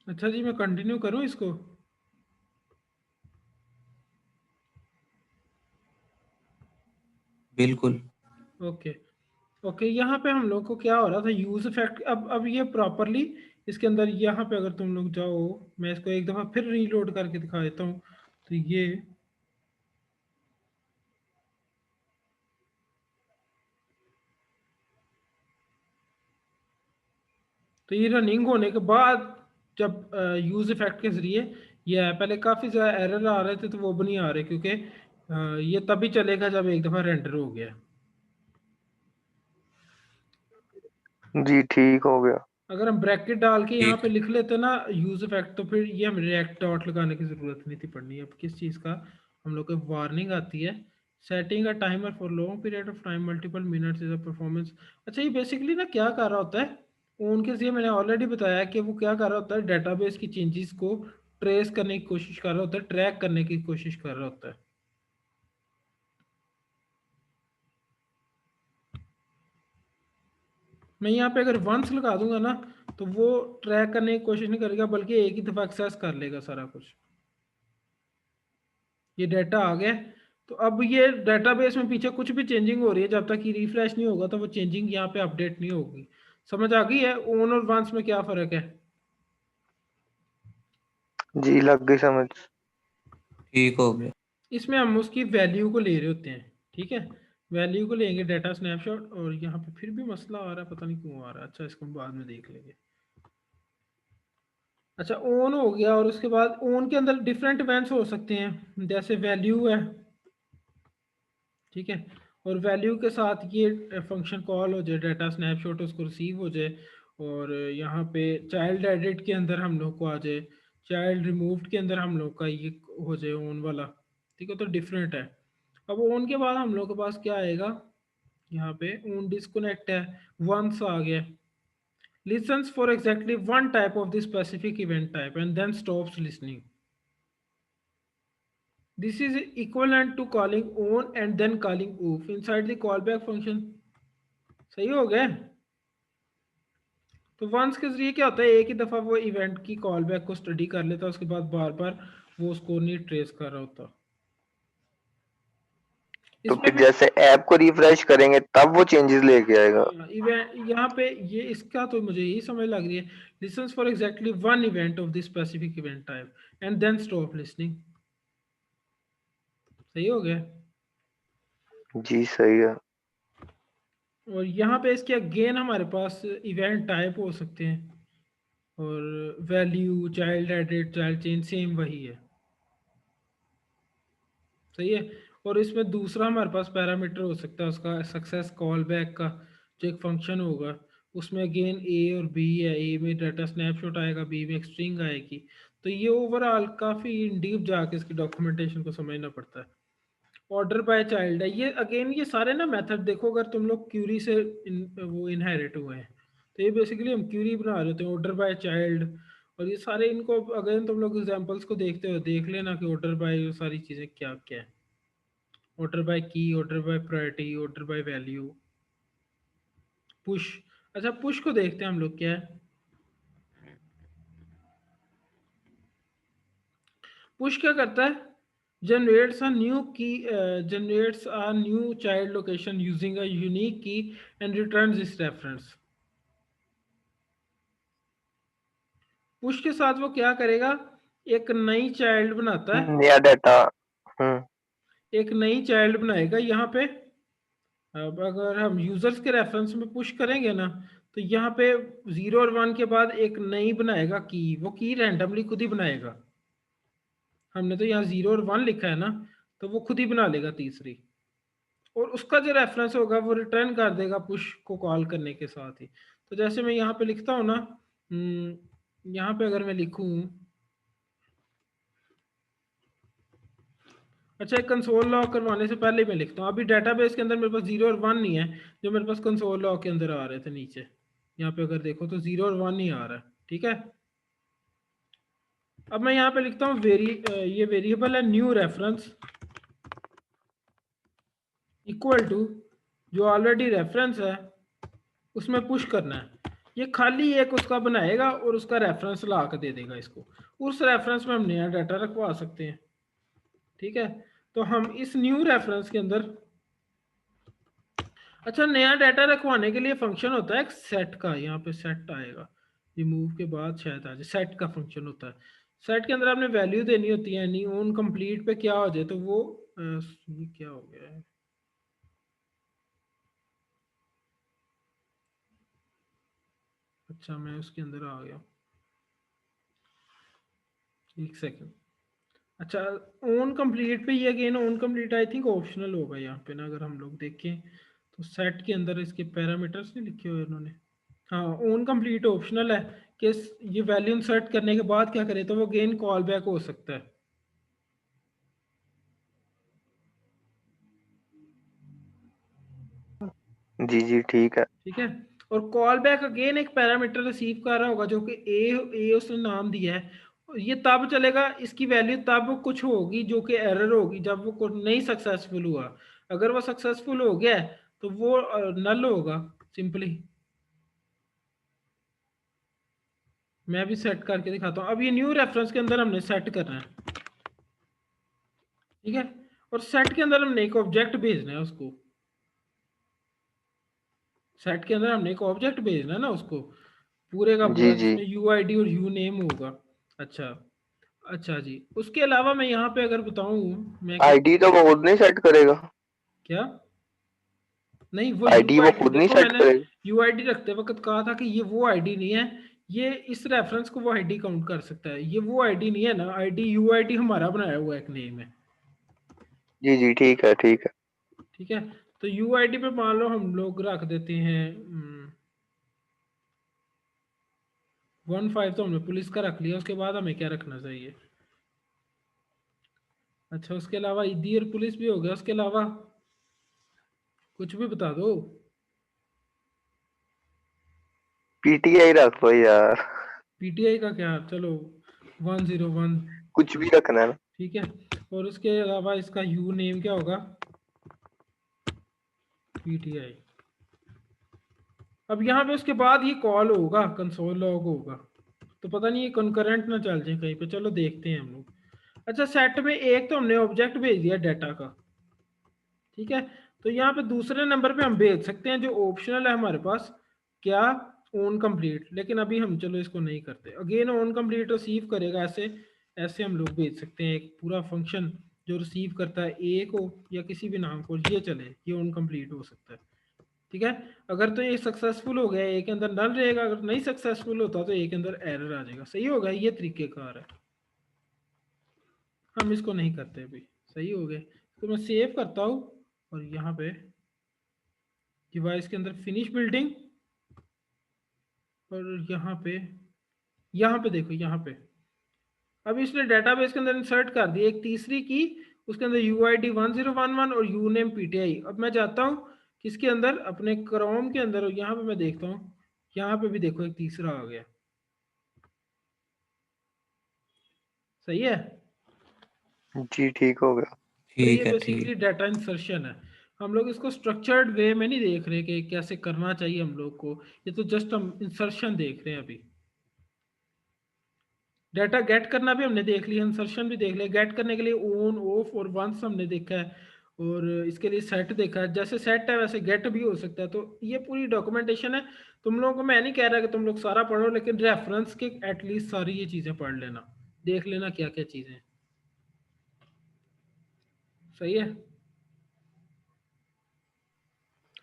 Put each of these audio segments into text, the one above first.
अच्छा जी, मैं कंटिन्यू करूं इसको? बिल्कुल। ओके। ओके, यहाँ पे हम लोग को क्या हो रहा था, यूज इफेक्ट। अब ये प्रॉपरली इसके अंदर यहाँ पे अगर तुम लोग जाओ, मैं इसको एक दफ़ा फिर रीलोड करके दिखा देता हूँ। तो ये रनिंग होने के बाद जब यूज इफेक्ट के ज़रिए ये है, पहले काफ़ी ज़्यादा एरर आ रहे थे तो वो भी नहीं आ रहे, क्योंकि ये तभी चलेगा जब एक दफ़ा रेंडर हो गया। जी ठीक हो गया। अगर हम ब्रैकेट डाल के यहाँ ठीक पे है। लिख लेते ना यूज इफेक्ट, तो फिर ये हमें रिएक्ट डॉट लगाने की ज़रूरत नहीं थी पड़नी। अब किस चीज़ का हम लोग को वार्निंग आती है, setting a timer for long period of time multiple minutes is a performance. अच्छा, ये बेसिकली ना क्या कर रहा होता है, उनके लिए मैंने ऑलरेडी बताया कि वो क्या कर रहा होता है, डेटाबेस की चेंजेस को ट्रेस करने की कोशिश कर रहा होता है, ट्रैक करने की कोशिश कर रहा होता है। मैं यहाँ पे अगर वंस लगा दूंगा ना, तो वो ट्रैक करने की कोशिश नहीं करेगा, बल्कि एक ही दफ़ा एक्सेस कर लेगा सारा कुछ। ये डाटा आ गया। तो अब ये डेटाबेस में पीछे कुछ भी चेंजिंग हो रही है, जब तक ये रिफ्रेश नहीं होगा तो वो चेंजिंग यहाँ पे अपडेट नहीं होगी। समझ आ गई है ओन और वंस में क्या फ़र्क है? जी लग गई समझ। ठीक हो गया। इसमें हम उसकी वैल्यू को ले रहे होते हैं, ठीक है। वैल्यू को लेंगे डाटा स्नैपशॉट, और यहाँ पे फिर भी मसला आ रहा है, पता नहीं क्यों आ रहा है। अच्छा, इसको हम बाद में देख लेंगे। अच्छा, ओन हो गया, और उसके बाद ओन के अंदर डिफरेंट इवेंट्स हो सकते हैं, जैसे वैल्यू है, ठीक है। और वैल्यू के साथ ये फंक्शन कॉल हो जाए, डाटा स्नैपशॉट उसको रिसीव हो जाए, और यहाँ पे चाइल्ड एडिट के अंदर हम लोग को आ जाए, चाइल्ड रिमूव्ड के अंदर हम लोग का ये हो जाए ओन वाला, ठीक है। तो डिफरेंट है। अब ओन के बाद हम लोग के पास क्या आएगा, यहाँ पे ओन डिस्कनेक्ट है, वंस आ गया, listens for exactly one type of the specific event type and then stops listening. This is equivalent to calling on and then calling oof inside the callback function. सही हो गया? तो once के जरिए क्या होता है, एक ही दफ़ा वो इवेंट की कॉल बैक को स्टडी कर लेता है, उसके बाद बार बार वो उसको नहीं ट्रेस कर रहा होता। तो इसमें फिर भी जैसे ऐप को रिफ्रेश करेंगे तब वो चेंजेस लेके आएगा। इवेंट यहाँ पे ये इसका तो मुझे यही समझ लग रही है, listens for exactly one event of this specific event type and then stop listening. सही हो गया? जी सही है। और यहाँ पे इसके अगेन हमारे पास इवेंट टाइप हो सकते हैं, और value, child edit, child change same वही है। सही है। और इसमें दूसरा हमारे पास पैरामीटर हो सकता है उसका, सक्सेस कॉल बैक का जो एक फंक्शन होगा, उसमें अगेन ए और बी है, ए में डाटा स्नैपशॉट आएगा, बी में एक स्ट्रिंग आएगी। तो ये ओवरऑल काफ़ी इन डीप जाके इसकी डॉक्यूमेंटेशन को समझना पड़ता है। ऑर्डर बाय चाइल्ड है ये, अगेन ये सारे ना मेथड देखो, अगर तुम लोग क्यूरी से वो इनहेरिट हुए हैं, तो ये बेसिकली हम क्यूरी बना रहे होते हैं, ऑर्डर बाय चाइल्ड। और ये सारे इनको अगेन तुम लोग एग्जांपल्स को देखते हो, देख लेना कि ऑर्डर बाय ये सारी चीज़ें क्या क्या है। ऑर्डर बाय की, order by priority, order by value, push. अच्छा, पुश को देखते हैं हम लोग क्या है। पुश क्या करता है, generates a new key, generates a new child location using a unique key and returns this reference। Push के साथ वो क्या करेगा, एक नई चाइल्ड बनाता है, नया डाटा। हम्म। एक नई चाइल्ड बनाएगा यहाँ पे। अब अगर हम यूजर्स के रेफरेंस में पुश करेंगे ना, तो यहाँ पे 0 और 1 के बाद एक नई बनाएगा की, वो की रैंडमली खुद ही बनाएगा। हमने तो यहाँ 0 और 1 लिखा है ना, तो वो खुद ही बना लेगा तीसरी, और उसका जो रेफरेंस होगा वो रिटर्न कर देगा पुश को कॉल करने के साथ ही। तो जैसे मैं यहाँ पे लिखता हूँ ना, यहाँ पे अगर मैं लिखूँ, अच्छा, कंसोल लॉग करवाने से पहले मैं लिखता हूँ, अभी डेटाबेस के अंदर मेरे पास 0 और 1 नहीं है, जो मेरे पास कंसोल लॉग के अंदर आ रहे थे नीचे। यहाँ पे अगर देखो तो 0 और 1 नहीं आ रहा है, ठीक है। अब मैं यहाँ पे लिखता हूँ ये वेरिएबल है न्यू रेफरेंस इक्वल टू, जो ऑलरेडी रेफरेंस है उसमें पुश करना है। ये खाली एक उसका बनाएगा और उसका रेफरेंस ला के दे देगा इसको, उस रेफरेंस में हम नया डाटा रखवा सकते हैं। ठीक है, तो हम इस न्यू रेफरेंस के अंदर, अच्छा नया डाटा रखवाने के लिए फंक्शन होता है एक सेट का, यहाँ पे सेट आएगा, रिमूव के बाद शायद आ जाए, सेट का फंक्शन होता है। सेट के अंदर आपने वैल्यू देनी होती है, यानी ऑन कंप्लीट पे क्या हो जाए तो वो ये क्या हो गया है, अच्छा मैं उसके अंदर आ गया, एक सेकंड। अच्छा ऑन कंप्लीट पे ये again on complete I think optional होगा यहाँ पे ना, अगर हम लोग देखें तो सेट के अंदर इसके पैरामीटर्स नहीं लिखे हुए उन्होंने। हाँ ऑन कंप्लीट ऑप्शनल है कि ये वैल्यू इंसर्ट करने के बाद क्या करे तो वो अगेन कॉल बैक हो सकता है। जी जी ठीक है। ठीक है, और कॉल बैक अगेन एक पैरामीटर रिसीव कर रहा होगा जो कि ए उसने नाम दिया है, ये तब चलेगा, इसकी वैल्यू तब कुछ होगी जो कि एरर होगी जब वो कुछ नहीं सक्सेसफुल हुआ। अगर वो सक्सेसफुल हो गया है तो वो नल होगा सिंपली। मैं भी सेट करके दिखाता हूँ, अब ये न्यू रेफरेंस के अंदर हमने सेट करना है। ठीक है, और सेट के अंदर हमने एक ऑब्जेक्ट भेजना है उसको, सेट के अंदर हमने एक ऑब्जेक्ट भेजना है ना उसको, पूरे का जी पूरा जी। जिसमें यू आई डी और यू नेम होगा। अच्छा, अच्छा जी, उसके अलावा मैं यहाँ पे अगर बताऊँ, मैं क्या आईडी तो वो खुद नहीं सेट करेगा। क्या, नहीं वो आईडी यू वो आई डी खुद नहीं देखो, सेट मैंने करेगा। यू आई डी रखते वक्त कहा था कि ये वो आईडी नहीं है, ये इस रेफरेंस को वो आईडी काउंट कर सकता है, ये वो आईडी नहीं है ना, आईडी यू आई डी हमारा बनाया हुआ एक नेम है। जी जी ठीक है ठीक है। ठीक है, तो यू आई डी पे मान लो हम लोग रख देते हैं 15, तो हमने पुलिस का रख लिया, उसके बाद हमें क्या रखना चाहिए। अच्छा उसके अलावा ईदी और पुलिस भी हो गया, उसके अलावा कुछ भी बता दो। पीटीआई रख दो यार। पीटीआई का क्या, चलो 101। कुछ भी रखना है ना। ठीक है, और उसके अलावा इसका यू नेम क्या होगा, पीटीआई। अब यहाँ पे उसके बाद ये कॉल होगा, कंसोल लॉग होगा, तो पता नहीं ये कंकरेंट ना चल जाए कहीं पे, चलो देखते हैं हम लोग। अच्छा सेट में एक तो हमने ऑब्जेक्ट भेज दिया डाटा का, ठीक है, तो यहाँ पे दूसरे नंबर पे हम भेज सकते हैं जो ऑप्शनल है हमारे पास, क्या, ऑन कंप्लीट, लेकिन अभी हम चलो इसको नहीं करते। अगेन ऑन कंप्लीट रिसीव करेगा, ऐसे ऐसे हम लोग भेज सकते हैं एक पूरा फंक्शन जो रिसीव करता है ए को या किसी भी नाम को, ये चले, ये ऑन कंप्लीट हो सकता है। ठीक है, अगर तो ये सक्सेसफुल हो गया ए के अंदर नल रहेगा, अगर नहीं सक्सेसफुल होता तो ए के अंदर एरर आ जाएगा। सही होगा, ये तरीकेकार है, हम इसको नहीं करते अभी। सही हो गया, तो मैं सेव करता हूँ और यहाँ पे डिवाइस के अंदर फिनिश बिल्डिंग, और यहाँ पे देखो, यहाँ पे अब इसने डेटाबेस के अंदर इंसर्ट कर दिया एक तीसरी की, उसके अंदर यू आई डी 1011 और you name P T I. अब मैं जाता हूँ किसके अंदर, अपने क्रोम के अंदर, यहाँ पे मैं देखता हूँ, यहाँ पे भी देखो एक तीसरा आ गया। सही है, जी ठीक हो गया। तो ये ठीक है बेसिकली ठीक। डाटा इंसर्शन है। हम लोग इसको स्ट्रक्चर्ड वे में नहीं देख रहे कि कैसे करना चाहिए हम लोग को, ये तो जस्ट हम इंसर्शन देख रहे हैं अभी। डाटा गेट करना भी हमने देख लिया, इंसर्शन भी देख लिया, गेट करने के लिए ऑन ऑफ और वंस हमने देखा है, और इसके लिए सेट देखा है, जैसे सेट है वैसे गेट भी हो सकता है। तो ये पूरी डॉक्यूमेंटेशन है, तुम लोगों को मैं नहीं कह रहा कि तुम लोग सारा पढ़ो, लेकिन रेफरेंस के एटलीस्ट सारी ये चीज़ें पढ़ लेना, देख लेना क्या क्या चीज़ें। सही है।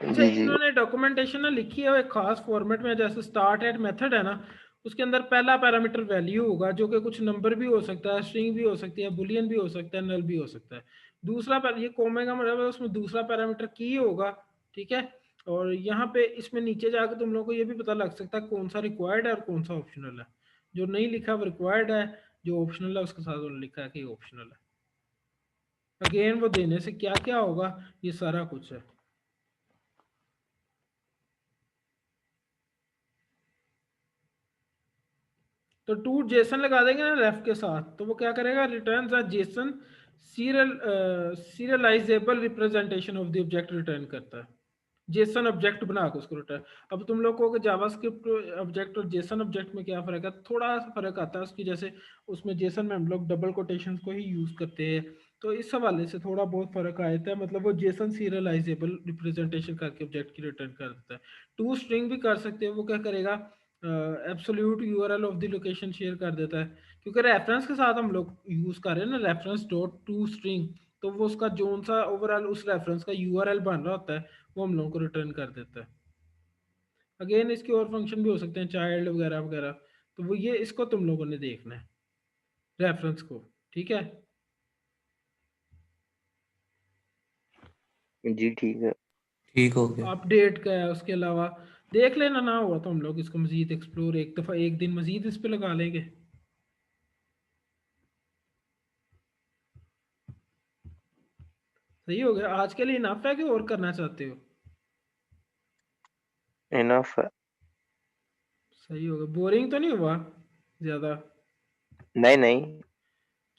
अच्छा जी जी। इन्होंने डॉक्यूमेंटेशन ना लिखी है एक खास फॉर्मेट में, जैसे स्टार्ट एट मेथड है ना, उसके अंदर पहला पैरामीटर वैल्यू होगा जो कि कुछ नंबर भी हो सकता है, स्ट्रिंग भी हो सकती है, बुलियन भी हो सकता है, नल भी हो सकता है। दूसरा ये कोमे का मतलब है, उसमें दूसरा पैरामीटर की होगा। ठीक है, और यहाँ पे इसमें नीचे जाकर तुम लोगों को ये भी पता लग सकता है कौन सा रिक्वायर्ड है और कौन सा ऑप्शनल है। जो नहीं लिखा वो रिक्वायर्ड है, जो ऑप्शनल है उसके साथ उन्होंने लिखा है कि ऑप्शनल है। अगेन वो देने से क्या क्या होगा, ये सारा कुछ है। तो टू जेसन लगा देंगे ना रेफ के साथ, तो वो क्या करेगा, return a Jason serialisable representation of the object return करता है। जेसन ऑब्जेक्ट बना के उसको रिटर्न। अब तुम लोग को जावास्क्रिप्ट ऑब्जेक्ट और जेसन ऑब्जेक्ट में क्या फ़र्क है, थोड़ा सा फ़र्क आता है उसकी, जैसे उसमें जेसन में हम लोग डबल कोटेशंस को ही यूज़ करते हैं, तो इस हवाले से थोड़ा बहुत फ़र्क आता है। मतलब वो जेसन सीरियलाइजेबल रिप्रेजेंटेशन करके ऑब्जेक्ट की रिटर्न कर देता है। टू स्ट्रिंग भी कर सकते हो, वो क्या करेगा, absolute URL of the location share कर देता है, क्योंकि रेफरेंस के साथ हम लोग यूज़ कर रहे हैं ना, रेफरेंस डॉट टू स्ट्रिंग, तो वो उसका जोन सा ओवरऑल उस रेफरेंस का यूआरएल बन रहा होता है, वो हम लोगों को रिटर्न कर देता है। अगेन इसके और फंक्शन भी हो सकते हैं, चाइल्ड वगैरह वगैरह, तो वो ये इसको तुम लोगों ने देखना है, रेफरेंस को। ठीक है, जी ठीक है। ठीक हो गया। अपडेट का है, उसके अलावा देख लेना, ना हुआ तो हम लोग इसको मजीद एक्सप्लोर एक दफ़ा एक दिन मजीद इस पे लगा लेंगे। सही हो गया, आज के लिए इनफ है कि और करना चाहते हो? इनफ है। सही हो गया, बोरिंग तो नहीं हुआ ज़्यादा? नहीं नहीं।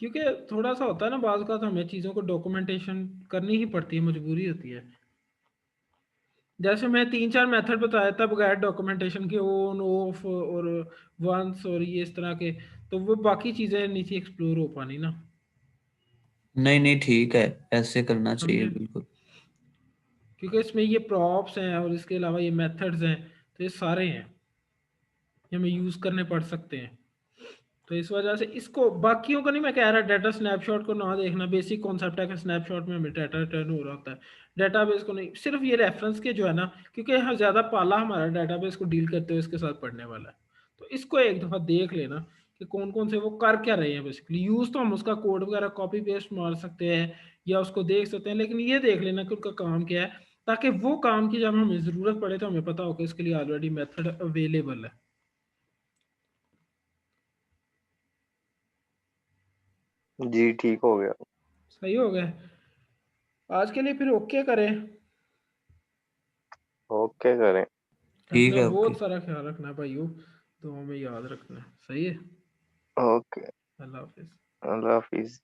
क्योंकि थोड़ा सा होता है ना, बाज़ का तो हमें चीज़ों को डॉक्यूमेंटेशन करनी ही पड़ती है, मजबूरी होती है। जैसे मैं 3-4 मेथड बताया था बगैर डॉक्यूमेंटेशन के, ऑन ऑफ और वंस और ये इस तरह के, तो वो बाकी चीज़ें नहीं थी एक्सप्लोर हो पानी ना। नहीं नहीं ठीक है, ऐसे करना चाहिए समझे, बिल्कुल। क्योंकि इसमें ये प्रॉप्स हैं और इसके अलावा ये मेथड्स हैं, तो ये सारे हैं, ये हमें यूज़ करने पड़ सकते हैं। तो इस वजह से इसको, बाकियों को नहीं मैं कह रहा डाटा स्नैपशॉट को ना देखना, बेसिक कॉन्सेप्ट है कि स्नैपशॉट में हमें डाटा रिटर्न हो रहा होता है, डाटाबेस को नहीं, सिर्फ ये रेफरेंस के जो है ना, क्योंकि यहाँ ज़्यादा पाला हमारा डाटाबेस को डील करते हुए इसके साथ पढ़ने वाला है, तो इसको एक दफ़ा देख लेना कि कौन कौन से वो कर क्या रहे हैं। बेसिकली यूज़ तो हम उसका कोड वगैरह कॉपी पेस्ट मार सकते हैं या उसको देख सकते हैं, लेकिन ये देख लेना कि उनका काम क्या है, ताकि वो काम की जब हमें ज़रूरत पड़े तो हमें पता हो कि इसके लिए ऑलरेडी मेथड अवेलेबल है। जी ठीक हो गया। सही हो गया, आज के लिए फिर ओके करें। ओके करें। ठीक अपना है ओके। बहुत सारा ख्याल रखना है भाइयों, तो हमें याद रखना है। सही है, ओके। अल्लाह हाफिज़। अल्लाह हाफिज।